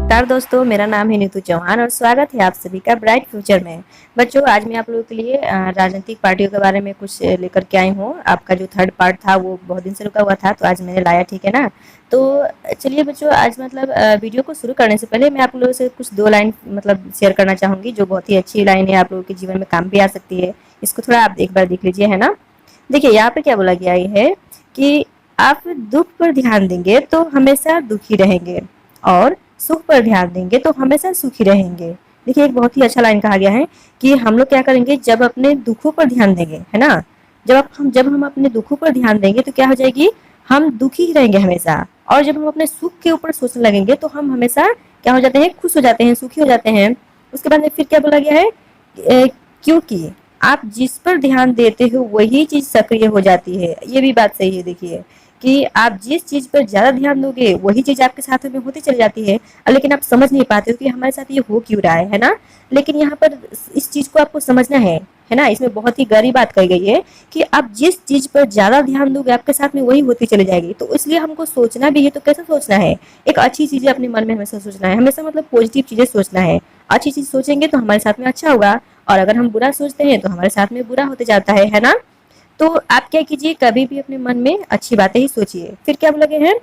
नमस्कार दोस्तों, मेरा नाम है नीतू चौहान और स्वागत है आप सभी का ब्राइट फ्यूचर में। बच्चों, आज मैं आप लोगों के लिए राजनीतिक पार्टियों के बारे में कुछ लेकर के आई हूँ। आपका जो थर्ड पार्ट था वो बहुत दिन से रुका हुआ था, तो आज मैंने लाया, ठीक है ना। तो चलिए बच्चों, आज मतलब वीडियो को शुरू करने से पहले मैं आप लोगों से कुछ 2 लाइन मतलब शेयर करना चाहूँगी, जो बहुत ही अच्छी लाइन है, आप लोगों के जीवन में काम भी आ सकती है। इसको थोड़ा आप एक बार देख लीजिए, है ना। देखिए यहाँ पे क्या बोला गया है कि आप दुख पर ध्यान देंगे तो हमेशा दुखी रहेंगे और सुख पर ध्यान देंगे तो हमेशा सुखी रहेंगे। देखिए एक बहुत ही अच्छा लाइन कहा गया है कि हम लोग क्या करेंगे जब अपने दुखों पर ध्यान देंगे, है ना। जब हम अपने दुखों पर ध्यान देंगे तो क्या हो जाएगी, हम दुखी ही रहेंगे हमेशा। और जब हम अपने सुख के ऊपर सोचने लगेंगे तो हम हमेशा क्या हो जाते हैं, खुश हो जाते हैं, सुखी हो जाते हैं। उसके बाद में फिर क्या बोला गया है, क्योंकि आप जिस पर ध्यान देते हो वही चीज सक्रिय हो जाती है। ये भी बात सही है। देखिए कि आप जिस चीज पर ज्यादा ध्यान दोगे वही चीज आपके साथ में होती चली जाती है, लेकिन आप समझ नहीं पाते हो कि हमारे साथ ये हो क्यों रहा है ना। लेकिन यहाँ पर इस चीज को आपको समझना है ना। इसमें बहुत ही गहरी बात कही गई है कि आप जिस चीज पर ज्यादा ध्यान दोगे आपके साथ में वही होती चली जाएगी। तो इसलिए हमको सोचना भी है, तो कैसे सोचना है, एक अच्छी चीजें अपने मन में हमेशा सोचना है, हमेशा मतलब पॉजिटिव चीजें सोचना है। अच्छी चीज सोचेंगे तो हमारे साथ में अच्छा होगा, और अगर हम बुरा सोचते हैं तो हमारे साथ में बुरा होते जाता है ना। तो आप क्या कीजिए, कभी भी अपने मन में अच्छी बातें ही सोचिए। फिर क्या लगे हैं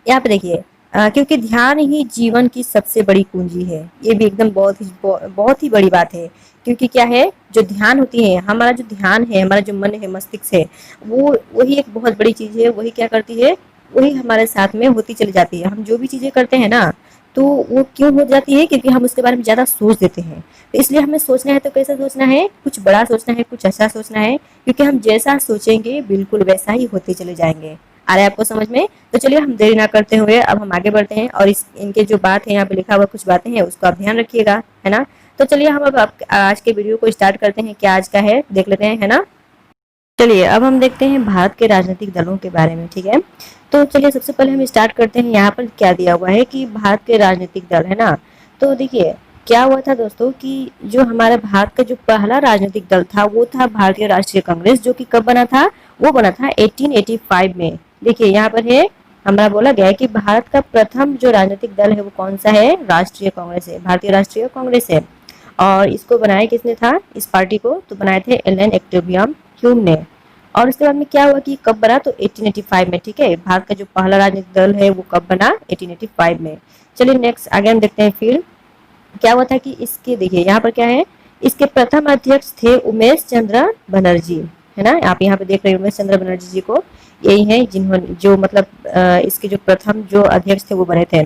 यहाँ पे, देखिए क्योंकि ध्यान ही जीवन की सबसे बड़ी पूंजी है। ये भी एकदम बहुत ही बड़ी बात है। क्योंकि क्या है, जो ध्यान होती है, हमारा जो ध्यान है, हमारा जो मन है, मस्तिष्क है, वो वही एक बहुत बड़ी चीज है। वही क्या करती है, वही हमारे साथ में होती चली जाती है। हम जो भी चीजें करते हैं ना, तो वो क्यों हो जाती है, क्योंकि हम उसके बारे में ज्यादा सोच देते हैं। तो इसलिए हमें सोचना है तो कैसा सोचना है, कुछ बड़ा सोचना है, कुछ अच्छा सोचना है। क्योंकि हम जैसा सोचेंगे बिल्कुल वैसा ही होते चले जाएंगे। आ रहा है आपको समझ में। तो चलिए हम देरी ना करते हुए अब हम आगे बढ़ते हैं, और इनके जो बात है यहाँ पे लिखा हुआ कुछ बातें हैं उसको आप ध्यान रखिएगा, है ना। तो चलिए हम अब आज के वीडियो को स्टार्ट करते हैं। क्या आज का है देख लेते हैं, है ना। चलिए अब हम देखते हैं भारत के राजनीतिक दलों के बारे में, ठीक है। तो चलिए सबसे पहले हम स्टार्ट करते हैं। यहाँ पर क्या दिया हुआ है कि भारत के राजनीतिक दल, है ना। तो देखिए क्या हुआ था दोस्तों कि जो हमारा भारत का जो पहला राजनीतिक दल था वो था भारतीय राष्ट्रीय कांग्रेस, जो कि कब बना था, वो बना था 1885 में। देखिए यहाँ पर है, हमारा बोला गया है कि भारत का प्रथम जो राजनीतिक दल है वो कौन सा है, राष्ट्रीय कांग्रेस है, भारतीय राष्ट्रीय कांग्रेस है। और इसको बनाया किसने था, इस पार्टी को तो बनाए थे एलन एक्टिवियम ह्यूम ने। और उसके बाद में क्या हुआ कि कब बना, तो 1885 में, ठीक है। भारत का जो पहला राजनीतिक दल है वो कब बना, 1885 में। चलिए नेक्स्ट आगे हम देखते हैं। फिर क्या हुआ था कि इसके, देखिए यहाँ पर क्या है, इसके प्रथम अध्यक्ष थे उमेश चंद्र बनर्जी, है ना। आप यहाँ पे देख रहे हैं उमेश चंद्र बनर्जी जी को, यही है जिन्होंने जो मतलब इसके जो प्रथम जो अध्यक्ष थे वो बने थे।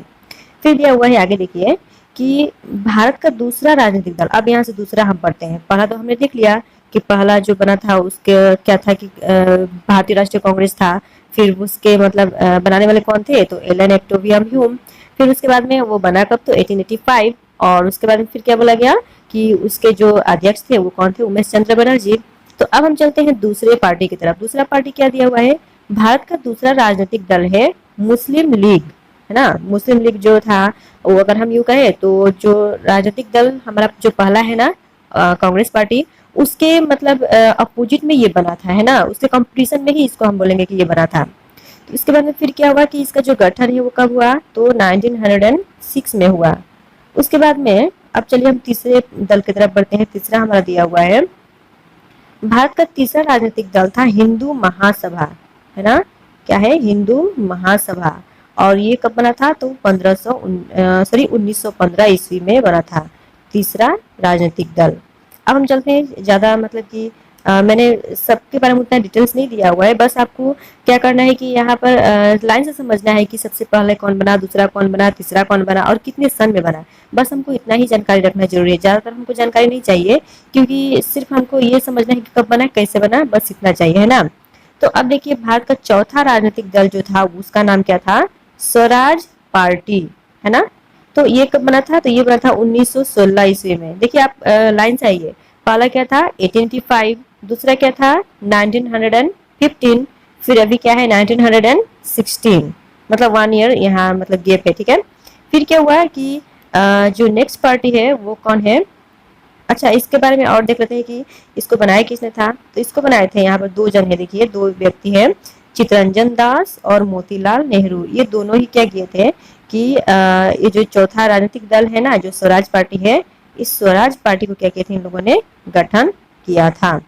फिर दिया हुआ है आगे, देखिए कि भारत का दूसरा राजनीतिक दल, अब यहाँ से दूसरा हम पढ़ते हैं। पहला तो हमने देख लिया कि पहला जो बना था उसके क्या था कि भारतीय राष्ट्रीय कांग्रेस था। फिर उसके मतलब बनाने वाले कौन थे, तो एलन एक्टिवियम ह्यूम। फिर उसके बाद में वो बना कब, तो 1885। और उसके बाद में फिर क्या बोला गया कि उसके जो अध्यक्ष थे वो कौन थे, उमेश चंद्र बनर्जी। तो अब हम चलते हैं दूसरे पार्टी की तरफ। दूसरा पार्टी क्या दिया हुआ है, भारत का दूसरा राजनीतिक दल है मुस्लिम लीग, है ना। मुस्लिम लीग जो था वो, अगर हम यूं कहें तो जो राजनीतिक दल हमारा जो पहला है ना कांग्रेस पार्टी, उसके मतलब अपोजिट में ये बना था, है ना। उसके कंपटीशन में ही इसको हम बोलेंगे कि ये बना था। तो इसके बाद में फिर क्या हुआ कि इसका जो गठन है वो कब हुआ, तो 1906 में हुआ। उसके बाद में अब चलिए हम तीसरे दल की तरफ बढ़ते हैं। तीसरा हमारा दिया हुआ है, भारत का तीसरा राजनीतिक दल था हिंदू महासभा, है ना। क्या है, हिंदू महासभा। और ये कब बना था, तो 1915 ईस्वी में बना था तीसरा राजनीतिक दल। अब हम चलते हैं, ज्यादा मतलब कि मैंने सबके बारे में उतना डिटेल्स नहीं दिया हुआ है। बस आपको क्या करना है कि यहाँ पर लाइन से समझना है कि सबसे पहले कौन बना, दूसरा कौन बना, तीसरा कौन बना और कितने सन में बना। बस हमको इतना ही जानकारी रखना जरूरी है, ज्यादातर हमको जानकारी नहीं चाहिए, क्योंकि सिर्फ हमको ये समझना है कि कब बना, कैसे बना, बस इतना चाहिए, है ना। तो अब देखिए भारत का चौथा राजनीतिक दल जो था उसका नाम क्या था, स्वराज पार्टी, है ना। तो ये कब बना था, तो ये बना था 1916 ईस्वी में। देखिए आप लाइन से आइए, पहला क्या था 1885, दूसरा क्या था 1915, फिर अभी क्या है 1916, मतलब 1 ईयर यहाँ मतलब गैप है, ठीक है। फिर क्या हुआ कि जो नेक्स्ट पार्टी है वो कौन है, अच्छा इसके बारे में और देख लेते हैं कि इसको बनाया किसने था। तो इसको बनाए थे यहाँ पर 2 जन है, देखिए 2 व्यक्ति हैं, चितरंजन दास और मोतीलाल नेहरू। ये दोनों ही क्या किए थे कि ये जो चौथा राजनीतिक दल है ना, जो स्वराज पार्टी है, इस स्वराज पार्टी को क्या किया था इन लोगों ने गठन किया था।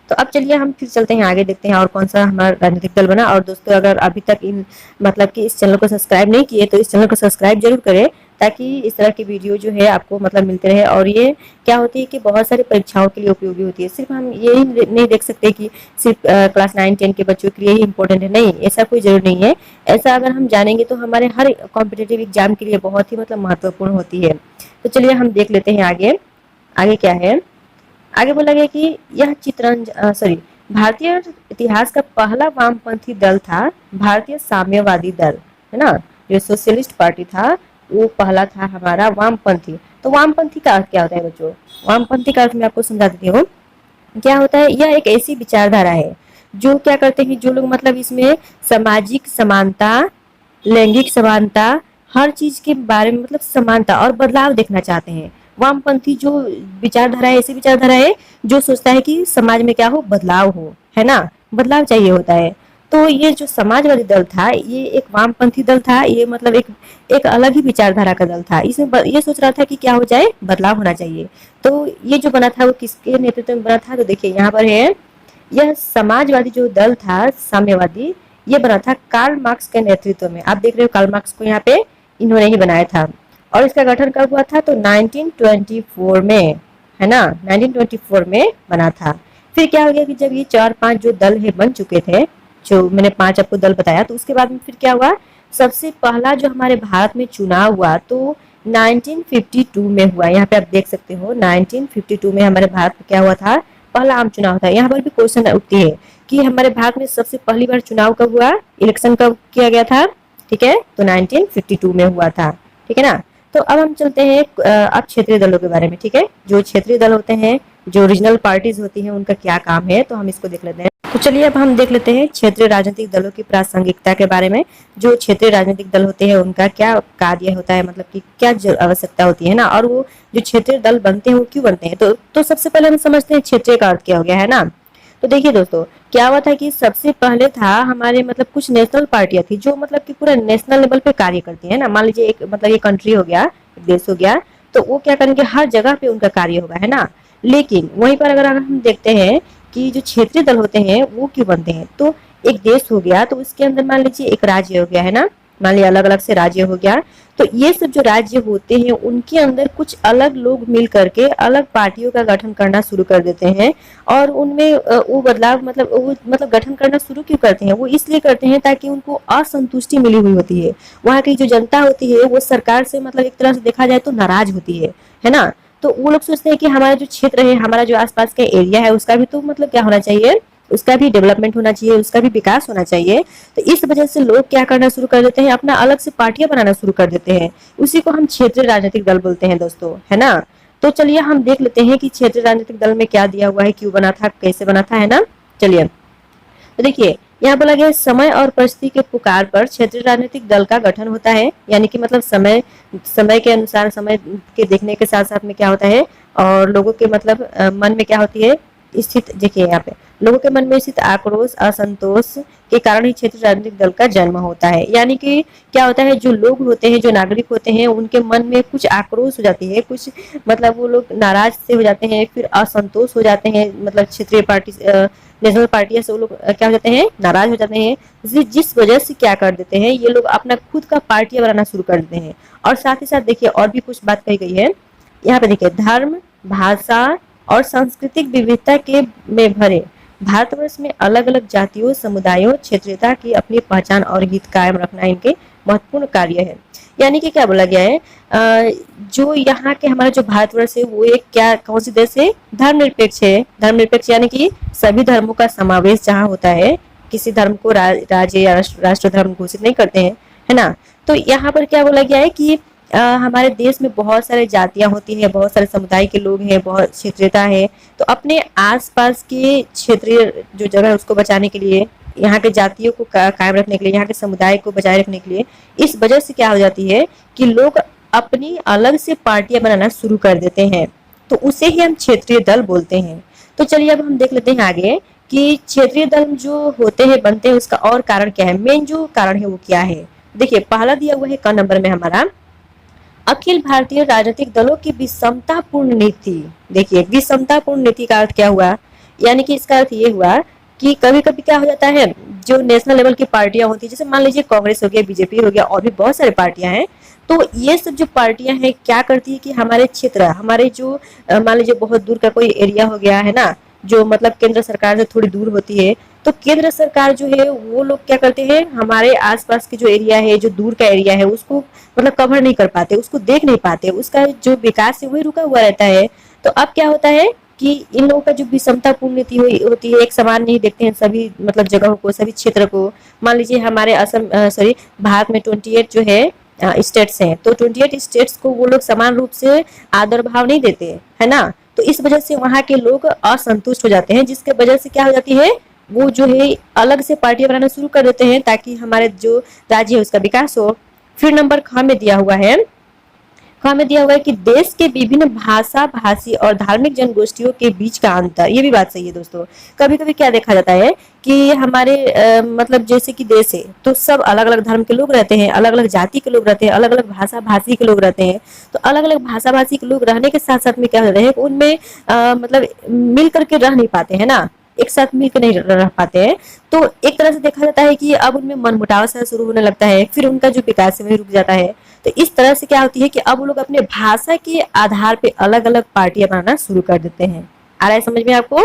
तो अब चलिए हम फिर चलते हैं आगे, देखते हैं और कौन सा हमारा राजनीतिक दल बना। और दोस्तों अगर अभी तक इन मतलब कि इस चैनल को सब्सक्राइब नहीं किए तो इस चैनल को सब्सक्राइब जरूर करें, ताकि इस तरह की वीडियो जो है आपको मतलब मिलते रहे। और ये क्या होती है कि बहुत सारी परीक्षाओं के लिए उपयोगी होती है। सिर्फ हम ये नहीं देख सकते कि सिर्फ क्लास 9-10 के बच्चों के लिए ही इम्पोर्टेंट है, नहीं, ऐसा कोई जरूर नहीं है। ऐसा अगर हम जानेंगे तो हमारे हर कॉम्पिटेटिव एग्जाम के लिए बहुत ही मतलब महत्वपूर्ण होती है। तो चलिए हम देख लेते हैं आगे, आगे क्या है। आगे बोला गया कि यह भारतीय इतिहास का पहला वामपंथी दल था, भारतीय साम्यवादी दल, है ना, जो सोशलिस्ट पार्टी था वो पहला था हमारा वामपंथी। तो वामपंथी का अर्थ क्या होता है बच्चों? वामपंथी का अर्थ मैं आपको समझा देती हूँ क्या होता है। यह एक ऐसी विचारधारा है जो क्या करते हैं, जो लोग मतलब इसमें सामाजिक समानता, लैंगिक समानता, हर चीज के बारे में मतलब समानता और बदलाव देखना चाहते हैं। वामपंथी जो विचारधारा है, ऐसी विचारधारा है जो सोचता है कि समाज में क्या हो, बदलाव हो, है ना, बदलाव चाहिए होता है। तो ये जो समाजवादी दल था ये एक वामपंथी दल था, ये मतलब एक अलग ही विचारधारा का दल था। इसमें ये सोच रहा था कि क्या हो जाए, बदलाव होना चाहिए। तो ये जो बना था वो किसके नेतृत्व में बना था? तो देखिए यहाँ पर है, यह समाजवादी जो दल था साम्यवादी, ये बना था कार्ल मार्क्स के नेतृत्व में। आप देख रहे हो कार्ल मार्क्स को, यहाँ पे इन्होंने ही बनाया था। और इसका गठन कब हुआ था? तो 1924 में, है ना, 1924 में बना था। फिर क्या हो गया कि जब ये 4-5 जो दल है बन चुके थे, जो मैंने 5 आपको दल बताया, तो उसके बाद में फिर क्या हुआ, सबसे पहला जो हमारे भारत में चुनाव हुआ तो 1952 में हुआ। यहाँ पे आप देख सकते हो 1952 में हमारे भारत में क्या हुआ था, पहला आम चुनाव था। यहाँ पर भी क्वेश्चन उठती है कि हमारे भारत में सबसे पहली बार चुनाव कब हुआ, इलेक्शन कब किया गया था? ठीक है, तो 1952 में हुआ था। ठीक है ना। तो अब हम चलते हैं अब क्षेत्रीय दलों के बारे में। ठीक है, जो क्षेत्रीय दल होते हैं, जो रीजनल पार्टीज होती हैं, उनका क्या काम है, तो हम इसको देख लेते हैं। तो चलिए अब हम देख लेते हैं क्षेत्रीय राजनीतिक दलों की प्रासंगिकता के बारे में। जो क्षेत्रीय राजनीतिक दल होते हैं उनका क्या कार्य होता है, मतलब कि क्या आवश्यकता होती है ना, और वो जो क्षेत्रीय दल बनते हैं वो क्यों बनते हैं। तो सबसे पहले हम समझते हैं क्षेत्रीय का अर्थ क्या हो गया, है ना। तो देखिए दोस्तों, क्या हुआ था कि सबसे पहले था हमारे मतलब कुछ नेशनल पार्टियां थी जो मतलब कि पूरा नेशनल लेवल पे कार्य करती है ना। मान लीजिए एक मतलब ये कंट्री हो गया, एक देश हो गया, तो वो क्या करेंगे, हर जगह पे उनका कार्य होगा, है ना। लेकिन वहीं पर अगर हम देखते हैं कि जो क्षेत्रीय दल होते हैं वो क्यों बनते हैं, तो एक देश हो गया तो उसके अंदर मान लीजिए एक राज्य हो गया, है ना, मान लिया अलग अलग से राज्य हो गया, तो ये सब जो राज्य होते हैं उनके अंदर कुछ अलग लोग मिल करके अलग पार्टियों का गठन करना शुरू कर देते हैं। और उनमें वो बदलाव मतलब गठन करना शुरू क्यों करते हैं, वो इसलिए करते हैं ताकि उनको असंतुष्टि मिली हुई होती है। वहाँ की जो जनता होती है वो सरकार से मतलब एक तरह से देखा जाए तो नाराज होती है ना। तो वो लोग सोचते हैं कि हमारा जो क्षेत्र है, हमारा जो आसपास का एरिया है, उसका भी तो मतलब क्या होना चाहिए, उसका भी डेवलपमेंट होना चाहिए, उसका भी विकास होना चाहिए। तो इस वजह से लोग क्या करना शुरू कर देते हैं, अपना अलग से पार्टियां बनाना शुरू कर देते हैं। उसी को हम क्षेत्रीय राजनीतिक दल बोलते हैं दोस्तों, है ना। तो चलिए हम देख लेते हैं कि क्षेत्रीय राजनीतिक दल में क्या दिया हुआ है, क्यों बना था, कैसे बना था, है ना। चलिए तो देखिए यहाँ बोला गया समय और परिस्थिति के पुकार पर क्षेत्रीय राजनीतिक दल का गठन होता है। यानी कि मतलब समय के अनुसार, समय के देखने के साथ साथ में क्या होता है, और लोगों के मतलब मन में क्या होती है स्थित, देखिए यहाँ पे लोगों के मन में स्थित आक्रोश, असंतोष के कारण ही क्षेत्रीय राजनीतिक दल का जन्म होता है। यानी कि क्या होता है, जो लोग होते हैं, जो नागरिक होते हैं, उनके मन में कुछ आक्रोश हो जाती है, कुछ मतलब वो लोग नाराज से हो जाते हैं, फिर असंतोष हो जाते हैं, मतलब क्षेत्रीय पार्टी नेशनल पार्टी से वो लोग क्या हो जाते हैं, नाराज हो जाते हैं। जिस वजह से क्या कर देते हैं, ये लोग अपना खुद का पार्टियां बनाना शुरू कर देते हैं। और साथ ही साथ देखिए और भी कुछ बात कही गई है यहाँ पे, देखिए धर्म, भाषा और सांस्कृतिक विविधता के में भरे भारतवर्ष में अलग अलग जातियों, समुदायों, क्षेत्रीयता की अपनी पहचान और हित कायम रखना इनके महत्वपूर्ण कार्य है। यानी कि क्या बोला गया है, जो यहाँ के हमारा जो भारतवर्ष है वो एक क्या, कौन सी देश है, धर्मनिरपेक्ष है। धर्मनिरपेक्ष यानी कि सभी धर्मों का समावेश जहाँ होता है, किसी धर्म को राज्य या राष्ट्र धर्म घोषित नहीं करते हैं, है ना। तो यहाँ पर क्या बोला गया है कि हमारे देश में बहुत सारे जातियां होती हैं, बहुत सारे समुदाय के लोग हैं, बहुत क्षेत्रीयता है। तो अपने आसपास के क्षेत्रीय जो जगह है उसको बचाने के लिए, यहाँ के जातियों को कायम रखने के लिए, यहाँ के समुदाय को बचाए रखने के लिए, इस वजह से क्या हो जाती है कि लोग अपनी अलग से पार्टियां बनाना शुरू कर देते हैं। तो उसे ही हम क्षेत्रीय दल बोलते हैं। तो चलिए अब हम देख लेते हैं आगे कि क्षेत्रीय दल जो होते हैं, बनते हैं, उसका और कारण क्या है, मेन जो कारण है वो क्या है। देखिए पहला दिया हुआ है क नंबर में हमारा, अखिल भारतीय राजनीतिक दलों की विषमतापूर्ण नीति। देखिए विषमतापूर्ण नीति का अर्थ क्या हुआ, यानी कि इसका अर्थ ये हुआ कि कभी कभी क्या हो जाता है, जो नेशनल लेवल की पार्टियां होती है, जैसे मान लीजिए कांग्रेस हो गया, बीजेपी हो गया, और भी बहुत सारी पार्टियां हैं। तो ये सब जो पार्टियां हैं क्या करती है कि हमारे क्षेत्र, हमारे जो मान लीजिए बहुत दूर का कोई एरिया हो गया है ना, जो मतलब केंद्र सरकार से थोड़ी दूर होती है, तो केंद्र सरकार जो है वो लोग क्या करते हैं, हमारे आसपास के जो एरिया है, जो दूर का एरिया है, उसको मतलब कवर नहीं कर पाते, उसको देख नहीं पाते, उसका जो विकास है वही रुका हुआ रहता है। तो अब क्या होता है कि इन लोगों का जो विषमतापूर्ण नीति होती है, एक समान नहीं देखते हैं सभी मतलब जगहों को, सभी क्षेत्र को। मान लीजिए हमारे असम सॉरी भारत में 28 जो है स्टेट्स हैं, तो 28 स्टेट्स को वो लोग समान रूप से आदर भाव नहीं देते, है ना। तो इस वजह से वहाँ के लोग असंतुष्ट हो जाते हैं, जिसके वजह से क्या हो जाती है, वो जो है अलग से पार्टियां बनाना शुरू कर देते हैं ताकि हमारे जो राज्य है उसका विकास हो। फिर नंबर ख में दिया हुआ है, ख में दिया हुआ है कि देश के विभिन्न भाषा भाषी और धार्मिक जनगोष्ठियों के बीच का अंतर। ये भी बात सही है दोस्तों। कभी कभी क्या देखा जाता है कि हमारे मतलब जैसे कि देश है तो सब अलग अलग धर्म के लोग रहते हैं, अलग अलग जाति के लोग रहते हैं, अलग अलग भाषा भाषी के लोग रहते हैं। तो अलग अलग भाषा भाषी के लोग रहने के साथ साथ में क्या होता है, उनमें मतलब मिल करके रह नहीं पाते हैं ना, एक साथ मिलकर नहीं रह पाते हैं। तो एक तरह से देखा जाता है कि अब उनमें मनमुटाव सा शुरू होने लगता है, फिर उनका जो विकास है वही रुक जाता है। तो इस तरह से क्या होती है कि अब वो लोग अपने भाषा के आधार पे अलग अलग पार्टियां बनाना शुरू कर देते हैं। आ रहा है समझ में आपको।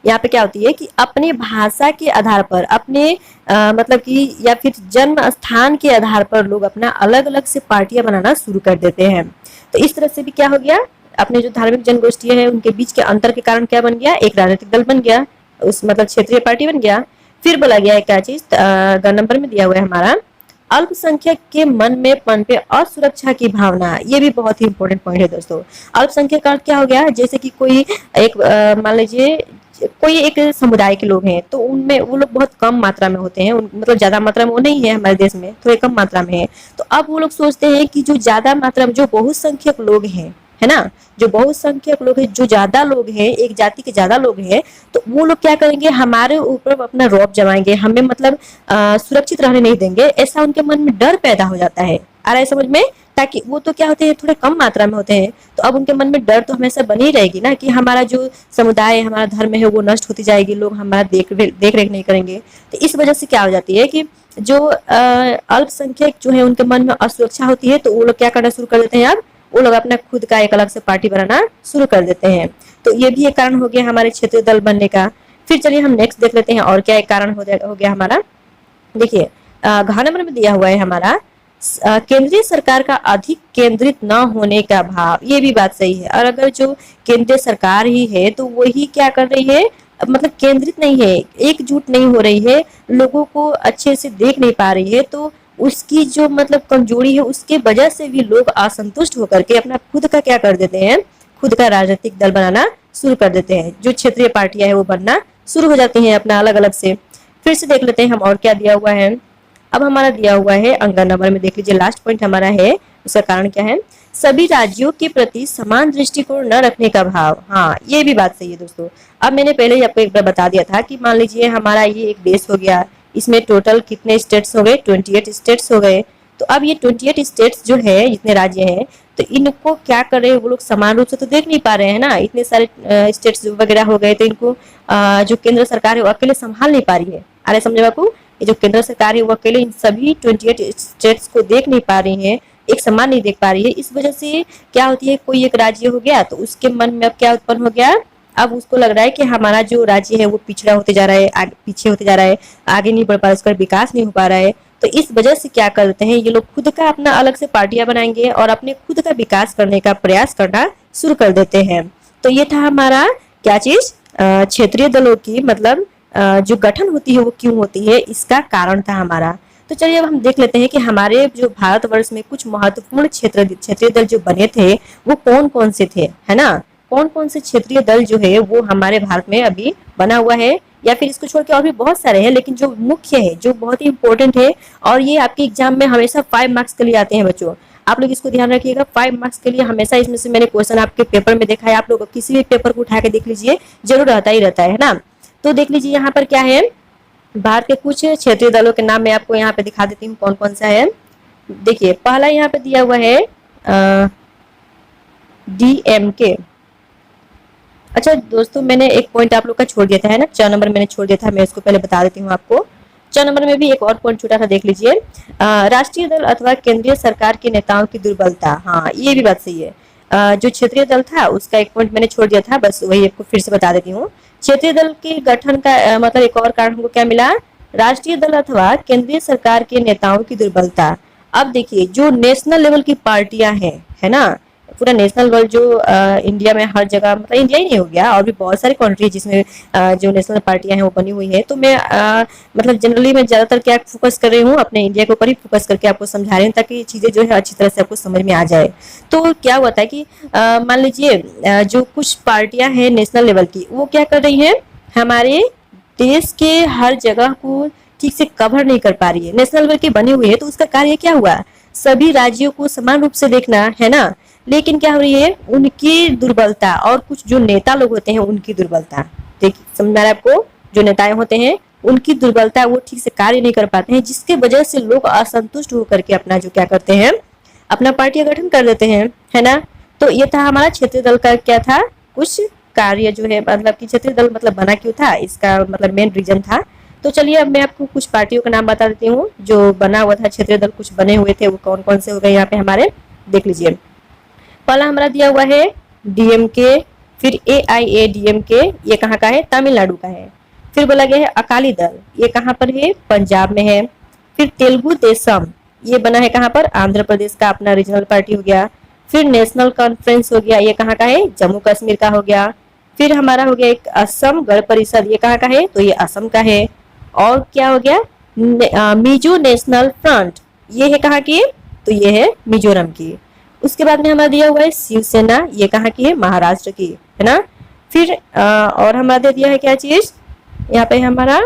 यहाँ पे क्या होती है कि अपने भाषा के आधार पर, अपने मतलब कि या फिर जन्म स्थान के आधार पर लोग अपना अलग अलग से पार्टियां बनाना शुरू कर देते हैं। तो इस तरह से भी क्या हो गया, अपने जो धार्मिक जनगोष्ठियां हैं उनके बीच के अंतर के कारण क्या बन गया, एक राजनीतिक दल बन गया, उस मतलब क्षेत्रीय पार्टी बन गया। फिर बोला गया है क्या चीज, ग नंबर में दिया हुआ है हमारा, अल्पसंख्यक के मन में पनपे असुरक्षा की भावना। ये भी बहुत ही इंपॉर्टेंट पॉइंट है दोस्तों। अल्पसंख्यक का अर्थ क्या हो गया, जैसे कि कोई एक मान लीजिए कोई एक समुदाय के लोग हैं, तो उनमें वो लोग बहुत कम मात्रा में होते हैं, मतलब ज्यादा मात्रा में वो नहीं है हमारे देश में, थोड़े कम मात्रा में है। तो अब वो लोग सोचते हैं कि जो ज्यादा मात्रा में जो बहुसंख्यक लोग हैं, है ना, जो बहुसंख्यक लोग हैं, जो ज्यादा लोग हैं, एक जाति के ज्यादा लोग हैं, तो वो लोग क्या करेंगे, हमारे ऊपर अपना रौब जमाएंगे, हमें मतलब सुरक्षित रहने नहीं देंगे, ऐसा उनके मन में डर पैदा हो जाता है। आ रहा है समझ में। ताकि वो तो क्या होते हैं, थोड़े कम मात्रा में होते हैं, तो अब उनके मन में डर तो हमेशा बनी रहेगी ना कि हमारा जो समुदाय है, हमारा धर्म है, वो नष्ट होती जाएगी, लोग हमारा देख रेख नहीं करेंगे। तो इस वजह से क्या हो जाती है कि जो अल्पसंख्यक जो है उनके मन में असुरक्षा होती है, तो वो लोग क्या करना शुरू कर देते हैं, अब वो लोग अपना खुद का एक अलग से पार्टी बनाना शुरू कर देते हैं। तो ये भी एक कारण हो गया हमारे क्षेत्रीय दल बनने का। फिर चलिए हम नेक्स्ट देख लेते हैं और क्या एक कारण हो गया हमारा। देखिए घ नंबर में दिया हुआ है हमारा, केंद्रीय सरकार का अधिक केंद्रित न होने का भाव। ये भी बात सही है। और अगर जो केंद्रीय सरकार ही है तो वही क्या कर रही है, मतलब केंद्रित नहीं है, एकजुट नहीं हो रही है, लोगों को अच्छे से देख नहीं पा रही है, तो उसकी जो मतलब कमजोरी है उसके वजह से भी लोग असंतुष्ट होकर के अपना खुद का क्या कर देते हैं, खुद का राजनीतिक दल बनाना शुरू कर देते हैं। जो क्षेत्रीय पार्टियां है वो बनना शुरू हो जाती हैं अपना अलग अलग से। फिर से देख लेते हैं हम और क्या दिया हुआ है। अब हमारा दिया हुआ है अंक नंबर में, देख लीजिए लास्ट पॉइंट हमारा है, उसका कारण क्या है, सभी राज्यों के प्रति समान दृष्टिकोण न रखने का भाव। हाँ ये भी बात सही है दोस्तों। अब मैंने पहले ही आपको एक बार बता दिया था कि मान लीजिए हमारा ये एक देश हो गया, इसमें टोटल कितने स्टेट्स हो गए, 28 स्टेट्स हो गए। तो अब ये 28 स्टेट्स जो है, जितने राज्य हैं, तो इनको क्या कर रहे हैं, वो लोग समान रूप से तो देख नहीं पा रहे हैं ना, इतने सारे स्टेट्स वगैरह हो गए, तो इनको जो केंद्र सरकार है वो अकेले संभाल नहीं पा रही है। अरे समझे बापू, ये जो केंद्र सरकार है वो अकेले इन सभी 28 स्टेट्स को देख नहीं पा रही है, एक समान नहीं देख पा रही है। इस वजह से क्या होती है, कोई एक राज्य हो गया तो उसके मन में अब क्या उत्पन्न हो गया, अब उसको लग रहा है कि हमारा जो राज्य है वो पिछड़ा होते जा रहा है, पीछे होते जा रहा है, आगे नहीं बढ़ पा रहा है, उसका विकास नहीं हो पा रहा है। तो इस वजह से क्या करते हैं ये लोग, खुद का अपना अलग से पार्टियां बनाएंगे और अपने खुद का विकास करने का प्रयास करना शुरू कर देते हैं। तो ये था हमारा क्या चीज, क्षेत्रीय दलों की मतलब जो गठन होती है वो क्यों होती है, इसका कारण था हमारा। तो चलिए अब हम देख लेते हैं कि हमारे जो भारतवर्ष में कुछ महत्वपूर्ण क्षेत्रीय दल जो बने थे वो कौन कौन से थे, है ना, कौन कौन से क्षेत्रीय दल जो है वो हमारे भारत में अभी बना हुआ है, या फिर इसको छोड़ के और भी बहुत सारे हैं, लेकिन जो मुख्य है, जो बहुत ही इंपॉर्टेंट है, और ये आपके एग्जाम में हमेशा 5 मार्क्स के लिए आते हैं बच्चों, आप लोग इसको ध्यान रखिएगा। 5 मार्क्स के लिए हमेशा इसमें से मैंने क्वेश्चन आपके पेपर में देखा है, आप लोग किसी भी पेपर को उठा के देख लीजिए, जरूर रहता ही रहता है ना। तो देख लीजिए यहाँ पर क्या है, भारत के कुछ क्षेत्रीय दलों के नाम मैं आपको यहाँ पे दिखा देती हूँ कौन कौन सा है। देखिए पहला यहाँ पे दिया हुआ है DMK। अच्छा दोस्तों, मैंने एक पॉइंट आप लोग का छोड़ दिया था, है ना, 4 नंबर मैंने छोड़ दिया था, मैं इसको पहले बता देती हूँ आपको। 4 नंबर में भी एक और पॉइंट छूटा था, देख लीजिए। राष्ट्रीय दल अथवा केंद्रीय सरकार के नेताओं की दुर्बलता। हाँ, ये भी बात सही है। जो क्षेत्रीय दल था उसका एक पॉइंट मैंने छोड़ दिया था, बस वही आपको फिर से बता देती हूँ। क्षेत्रीय दल के गठन का मतलब एक और कारण हमको क्या मिला, राष्ट्रीय दल अथवा केंद्रीय सरकार के नेताओं की दुर्बलता। अब देखिए जो नेशनल लेवल की पार्टियां हैं, है ना, पूरा नेशनल लेवल जो इंडिया में हर जगह, मतलब इंडिया ही नहीं हो गया, और भी बहुत सारी कंट्री जिसमें जो नेशनल पार्टियां हैं वो बनी हुई है। तो मैं मतलब जनरली मैं ज्यादातर क्या फोकस कर रही हूँ, अपने इंडिया के ऊपर ही फोकस करके आपको समझा रही हूँ, ताकि चीजें जो है अच्छी तरह से आपको समझ में आ जाए। तो क्या होता है कि मान लीजिए जो कुछ पार्टियां हैं नेशनल लेवल की, वो क्या कर रही है, हमारे देश के हर जगह को ठीक से कवर नहीं कर पा रही है, नेशनल लेवल की बनी हुई है। तो उसका कार्य क्या हुआ, सभी राज्यों को समान रूप से देखना, है ना। लेकिन क्या हो रही है, उनकी दुर्बलता और कुछ जो नेता लोग होते हैं उनकी दुर्बलता, देखिए समझ में आ रहा है आपको, जो नेताएं होते हैं उनकी दुर्बलता, वो ठीक से कार्य नहीं कर पाते हैं, जिसके वजह से लोग असंतुष्ट होकर के अपना जो क्या करते हैं, अपना पार्टी का गठन कर देते हैं, है ना। तो ये था हमारा क्षेत्रीय दल का क्या था, कुछ कार्य जो है, मतलब कि क्षेत्रीय दल मतलब बना क्यों था, इसका मतलब मेन रीजन था। तो चलिए अब मैं आपको कुछ पार्टियों का नाम बता देती हूँ जो बना हुआ था क्षेत्रीय दल, कुछ बने हुए थे, वो कौन कौन से हो गए यहाँ पे हमारे, देख लीजिए। पहला हमारा दिया हुआ है DMK, फिर AIADMK, ये कहाँ का है, तमिलनाडु का है। फिर बोला गया है अकाली दल, ये कहाँ पर है, पंजाब में है। फिर तेलुगु देशम, ये बना है कहाँ पर, आंध्र प्रदेश का अपना रीजनल पार्टी हो गया। फिर नेशनल कॉन्फ्रेंस हो गया, ये कहाँ का है, जम्मू कश्मीर का हो गया। फिर हमारा हो गया एक असम गण परिषद, ये कहाँ का है, तो ये असम का है। और क्या हो गया, मिजो नेशनल फ्रंट, ये है कहाँ की, तो ये है मिजोरम की। उसके बाद में हमारा दिया हुआ है शिवसेना, ये कहाँ की है, महाराष्ट्र की, है ना। फिर और हमारा दे दिया है क्या चीज, यहाँ पे हमारा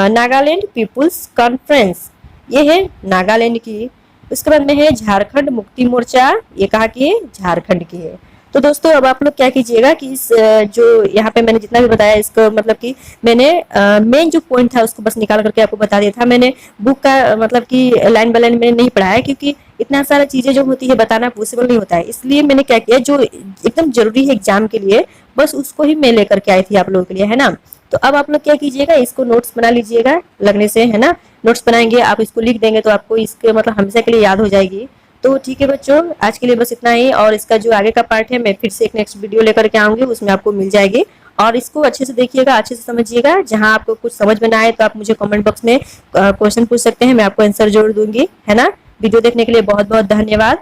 नागालैंड पीपुल्स कॉन्फ्रेंस, ये है नागालैंड की। उसके बाद में है झारखंड मुक्ति मोर्चा, ये कहाँ की है, झारखंड की है। तो दोस्तों अब आप लोग क्या कीजिएगा कि इस जो यहाँ पे मैंने जितना भी बताया, इसको मतलब कि मैंने मेन जो पॉइंट था उसको बस निकाल करके आपको बता दिया था। मैंने बुक का मतलब कि लाइन बाय लाइन मैंने नहीं पढ़ाया, क्योंकि इतना सारा चीजें जो होती है बताना पॉसिबल नहीं होता है। इसलिए मैंने क्या किया, जो एकदम जरूरी है एग्जाम के लिए, बस उसको ही मैं लेकर के आई थी आप लोगों के लिए, है ना। तो अब आप लोग क्या कीजिएगा, इसको नोट्स बना लीजिएगा लगने से, है ना। नोट्स बनाएंगे, आप इसको लिख देंगे तो आपको इसके मतलब हमेशा के लिए याद हो जाएगी। तो ठीक है बच्चों, आज के लिए बस इतना ही, और इसका जो आगे का पार्ट है मैं फिर से एक नेक्स्ट वीडियो लेकर के आऊंगी, उसमें आपको मिल जाएगी। और इसको अच्छे से देखिएगा, अच्छे से समझिएगा। जहां आपको कुछ समझ में ना आए तो आप मुझे कमेंट बॉक्स में क्वेश्चन पूछ सकते हैं, मैं आपको आंसर जरूर दूंगी, है ना। वीडियो देखने के लिए बहुत बहुत धन्यवाद।